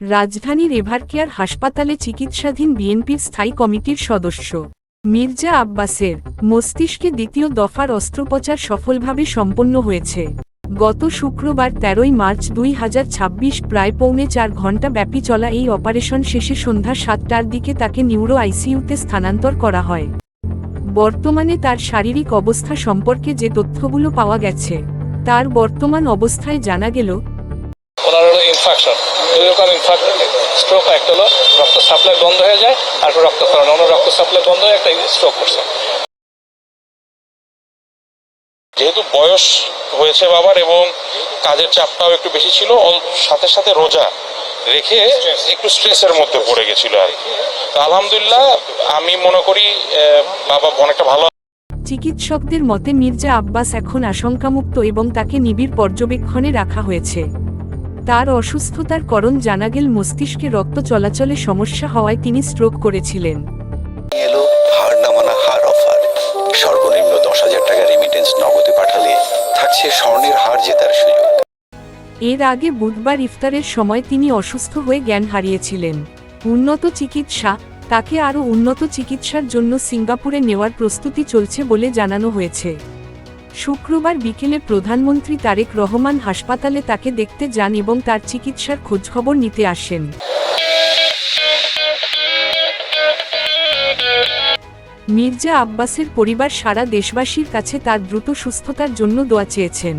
রাজধানীর এভারকেয়ার হাসপাতালে চিকিৎসাধীন বিএনপির স্থায়ী কমিটির সদস্য মির্জা আব্বাসের মস্তিষ্কে দ্বিতীয় দফার অস্ত্রোপচার সফলভাবে সম্পন্ন হয়েছে। গত শুক্রবার ১৩ মার্চ ২০২৬ প্রায় পৌনে ৪ ঘণ্টা ব্যাপী চলা এই অপারেশন শেষে সন্ধ্যা ৭টার দিকে তাকে নিউরো আইসিইউতে স্থানান্তর করা হয়। বর্তমানে তার শারীরিক অবস্থা সম্পর্কে যে তথ্যগুলো পাওয়া গেছে, তার বর্তমান অবস্থায় জানা গেল স্ট্রোক একটা হলো রক্ত সাপ্লাই বন্ধ হয়ে যায়, আর রক্তক্ষরণ, রক্ত সাপ্লাই বন্ধ হয়ে একটা স্ট্রোক করছে। যেহেতু বয়স হয়েছে বাবার এবং কাজের চাপটাও একটু বেশি ছিল, সাথে সাথে রোজা রেখে একটু স্ট্রেসের মধ্যে পড়ে গেছিল আর কি। আলহামদুলিল্লাহ আমি মনে করি বাবা অনেকটা ভালো। চিকিৎসকদের মতে মির্জা আব্বাস এখন আশঙ্কামুক্ত এবং তাকে নিবিড় পর্যবেক্ষণে রাখা হয়েছে। তার অসুস্থতার কারণ জানা গেল মস্তিষ্কে রক্ত চলাচলে সমস্যা হওয়ায় তিনি স্ট্রোক করেছিলেন। এলো হার না মানা হার অফার। সর্বনিম্ন ১০,০০০ টাকা রেমিটেন্স নগদে পাঠালে থাকছে স্বর্ণের হার জেতার সুযোগ। এর আগে বুধবার ইফতারের সময় তিনি অসুস্থ হয়ে জ্ঞান হারিয়েছিলেন। উন্নত চিকিৎসা তাকে আরও উন্নত চিকিৎসার জন্য সিঙ্গাপুরে নেওয়ার প্রস্তুতি চলছে বলে জানানো হয়েছে। শুক্রবার বিকেলে প্রধানমন্ত্রী তারেক রহমান হাসপাতালে তাকে দেখতে যান এবং তার চিকিৎসার খোঁজখবর নিতে আসেন। মির্জা আব্বাসের পরিবার সারা দেশবাসীর কাছে তার দ্রুত সুস্থতার জন্য দোয়া চেয়েছেন।